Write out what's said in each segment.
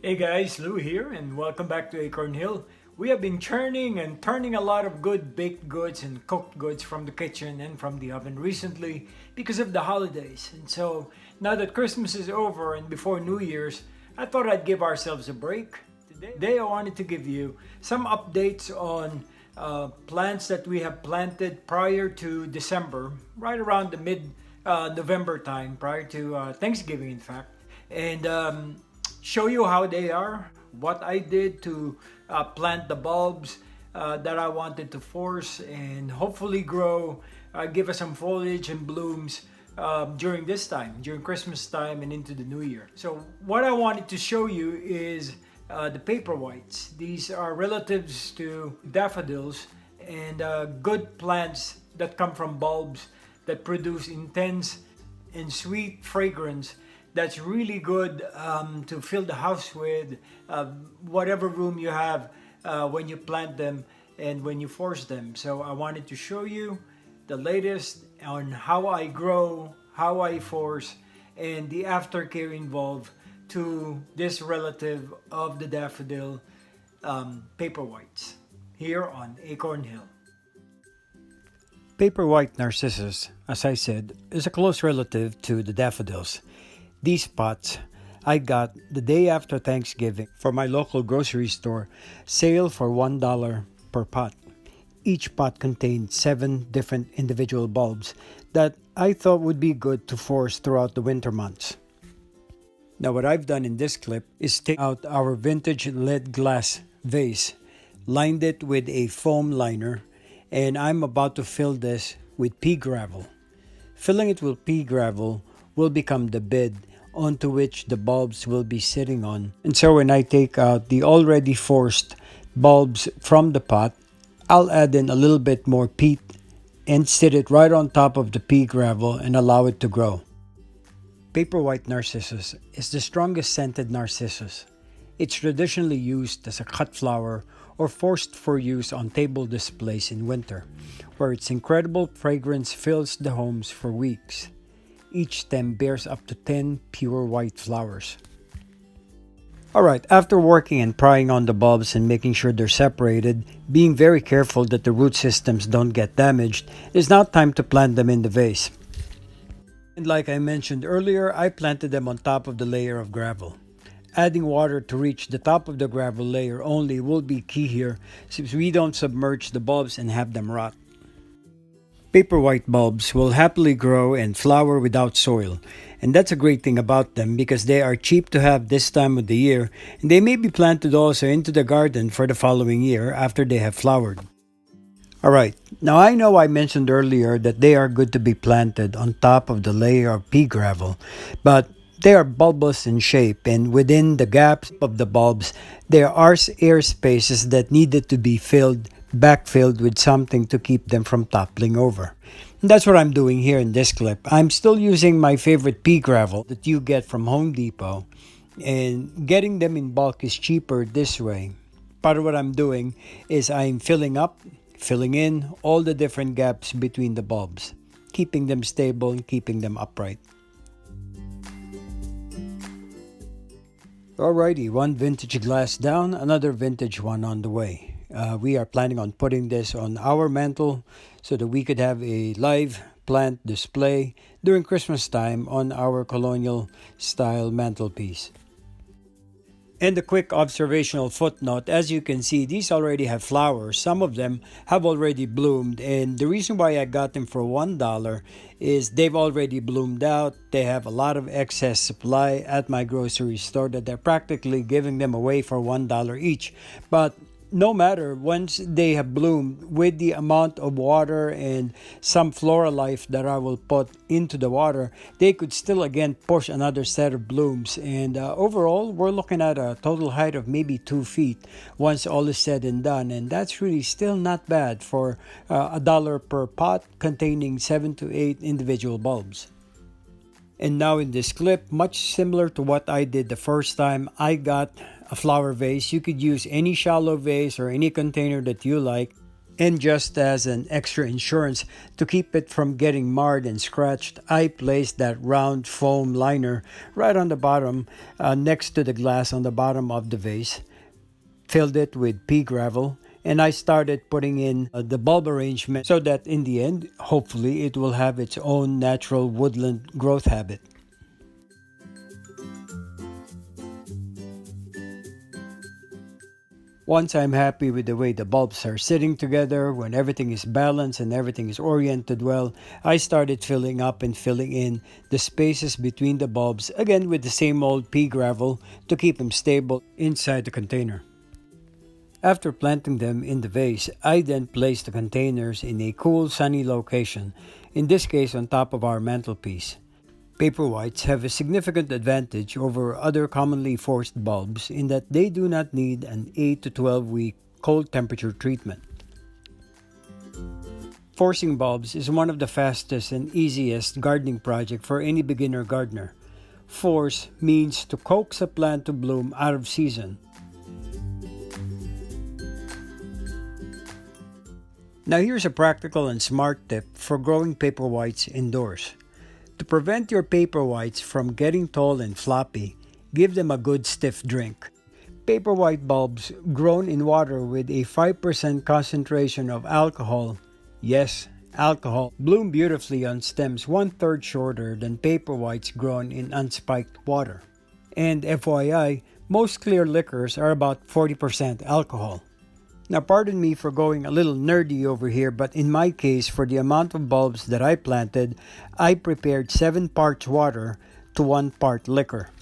Hey guys, Lou here, and welcome back to Acorn Hill. We have been churning and turning a lot of good baked goods and cooked goods from the kitchen and from the oven recently because of the holidays. And so now that Christmas is over and before New Year's, I thought I'd give ourselves a break. Today I wanted to give you some updates on plants that we have planted prior to December, right around the mid November time, prior to Thanksgiving, in fact. And show you how they are, what I did to plant the bulbs that I wanted to force and hopefully grow, give us some foliage and blooms during this time, during Christmas time and into the new year. So what I wanted to show you is the paperwhites. These are relatives to daffodils and good plants that come from bulbs that produce intense and sweet fragrance that's really good to fill the house with, whatever room you have when you plant them and when you force them. So I wanted to show you the latest on how I grow, how I force, and the aftercare involved to this relative of the daffodil, paperwhites, here on Acorn Hill. Paperwhite Narcissus, as I said, is a close relative to the daffodils. These pots I got the day after Thanksgiving from my local grocery store, sale for $1 per pot. Each pot contained 7 different individual bulbs that I thought would be good to force throughout the winter months. Now what I've done in this clip is take out our vintage lead glass vase, lined it with a foam liner, and I'm about to fill this with pea gravel. Filling it with pea gravel will become the bed onto which the bulbs will be sitting on. And so when I take out the already forced bulbs from the pot, I'll add in a little bit more peat and sit it right on top of the pea gravel and allow it to grow. Paperwhite Narcissus is the strongest scented narcissus. It's traditionally used as a cut flower or forced for use on table displays in winter, where its incredible fragrance fills the homes for weeks. Each stem bears up to 10 pure white flowers. Alright, after working and prying on the bulbs and making sure they're separated, being very careful that the root systems don't get damaged, it's now time to plant them in the vase. And like I mentioned earlier, I planted them on top of the layer of gravel. Adding water to reach the top of the gravel layer only will be key here, since we don't submerge the bulbs and have them rot. Paperwhite bulbs will happily grow and flower without soil, and that's a great thing about them because they are cheap to have this time of the year, and they may be planted also into the garden for the following year after they have flowered. Alright, now I know I mentioned earlier that they are good to be planted on top of the layer of pea gravel, but they are bulbous in shape, and within the gaps of the bulbs, there are air spaces that needed to be backfilled with something to keep them from toppling over. And that's what I'm doing here in this clip. I'm still using my favorite pea gravel that you get from Home Depot, and getting them in bulk is cheaper this way. Part of what I'm doing is I'm filling in all the different gaps between the bulbs, keeping them stable and keeping them upright. Alrighty, one vintage glass down, another vintage one on the way. We are planning on putting this on our mantle so that we could have a live plant display during Christmas time on our colonial style mantelpiece. And a quick observational footnote, as you can see, these already have flowers. Some of them have already bloomed, and the reason why I got them for $1 is they've already bloomed out. They have a lot of excess supply at my grocery store that they're practically giving them away for $1 each. But no matter, once they have bloomed, with the amount of water and some floral life that I will put into the water, they could still again push another set of blooms. And overall, we're looking at a total height of maybe 2 feet once all is said and done. And that's really still not bad for $1 per pot containing 7 to 8 individual bulbs. And now in this clip, much similar to what I did the first time, I got a flower vase. You could use any shallow vase or any container that you like. And just as an extra insurance to keep it from getting marred and scratched, I placed that round foam liner right on the bottom next to the glass on the bottom of the vase, filled it with pea gravel, and I started putting in the bulb arrangement so that in the end, hopefully, it will have its own natural woodland growth habit. Once I'm happy with the way the bulbs are sitting together, when everything is balanced and everything is oriented well, I started filling up and filling in the spaces between the bulbs, again with the same old pea gravel to keep them stable inside the container. After planting them in the vase, I then placed the containers in a cool, sunny location, in this case on top of our mantelpiece. Paperwhites have a significant advantage over other commonly forced bulbs in that they do not need an 8 to 12 week cold temperature treatment. Forcing bulbs is one of the fastest and easiest gardening project for any beginner gardener. Force means to coax a plant to bloom out of season. Now here's a practical and smart tip for growing paperwhites indoors. To prevent your paperwhites from getting tall and floppy, give them a good stiff drink. Paperwhite bulbs grown in water with a 5% concentration of alcohol, yes, alcohol, bloom beautifully on stems 1/3 shorter than paperwhites grown in unspiked water. And FYI, most clear liquors are about 40% alcohol. Now pardon me for going a little nerdy over here, but in my case, for the amount of bulbs that I planted, I prepared 7 parts water to 1 part liquor.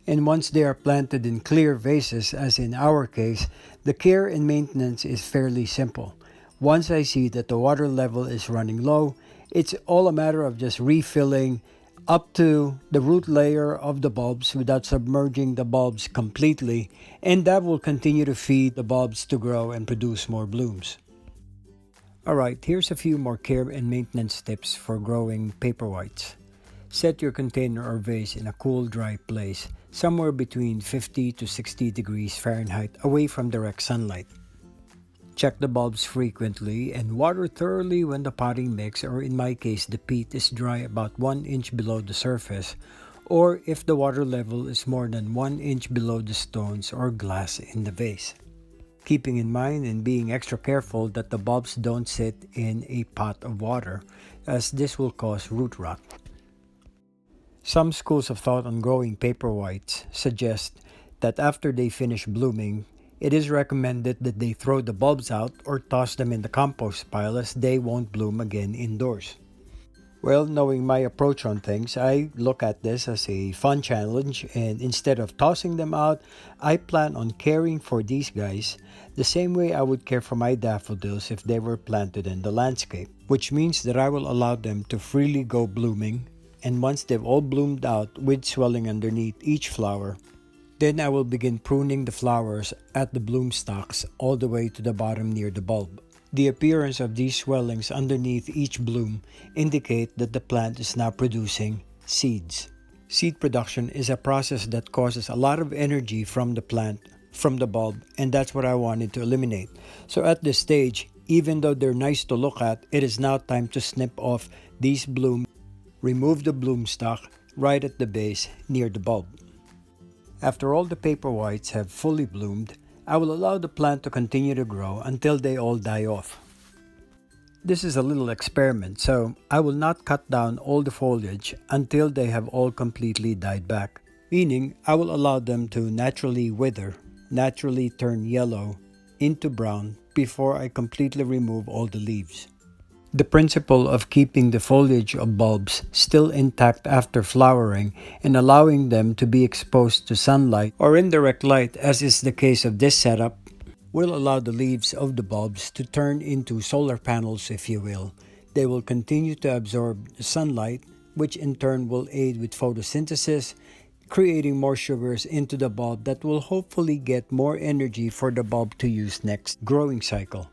And once they are planted in clear vases, as in our case, the care and maintenance is fairly simple. Once I see that the water level is running low, it's all a matter of just refilling up to the root layer of the bulbs without submerging the bulbs completely, and that will continue to feed the bulbs to grow and produce more blooms. Alright, here's a few more care and maintenance tips for growing paperwhites. Set your container or vase in a cool, dry place, somewhere between 50 to 60 degrees Fahrenheit away from direct sunlight. Check the bulbs frequently and water thoroughly when the potting mix, or in my case the peat, is dry about 1 inch below the surface, or if the water level is more than 1 inch below the stones or glass in the vase. Keeping in mind and being extra careful that the bulbs don't sit in a pot of water, as this will cause root rot. Some schools of thought on growing paperwhites suggest that after they finish blooming, it is recommended that they throw the bulbs out or toss them in the compost pile, as they won't bloom again indoors. Well, knowing my approach on things, I look at this as a fun challenge, and instead of tossing them out, I plan on caring for these guys the same way I would care for my daffodils if they were planted in the landscape, which means that I will allow them to freely go blooming, and once they've all bloomed out with swelling underneath each flower, then I will begin pruning the flowers at the bloom stalks all the way to the bottom near the bulb. The appearance of these swellings underneath each bloom indicate that the plant is now producing seeds. Seed production is a process that causes a lot of energy from the plant, from the bulb, and that's what I wanted to eliminate. So at this stage, even though they're nice to look at, it is now time to snip off these blooms, remove the bloom stalk right at the base near the bulb. After all the paperwhites have fully bloomed, I will allow the plant to continue to grow until they all die off. This is a little experiment, so I will not cut down all the foliage until they have all completely died back, meaning I will allow them to naturally wither, naturally turn yellow into brown before I completely remove all the leaves. The principle of keeping the foliage of bulbs still intact after flowering and allowing them to be exposed to sunlight or indirect light, as is the case of this setup, will allow the leaves of the bulbs to turn into solar panels, if you will. They will continue to absorb the sunlight, which in turn will aid with photosynthesis, creating more sugars into the bulb that will hopefully get more energy for the bulb to use next growing cycle.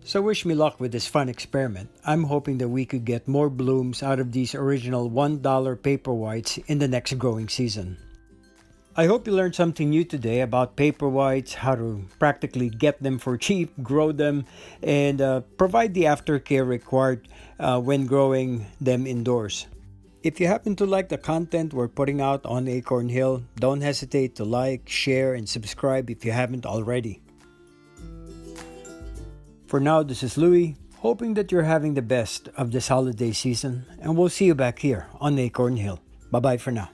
So wish me luck with this fun experiment. I'm hoping that we could get more blooms out of these original $1 paperwhites in the next growing season. I hope you learned something new today about paper whites, how to practically get them for cheap, grow them, and provide the aftercare required when growing them indoors. If you happen to like the content we're putting out on Acorn Hill, don't hesitate to like, share, and subscribe if you haven't already. For now, this is Louie, hoping that you're having the best of this holiday season, and we'll see you back here on Acorn Hill. Bye-bye for now.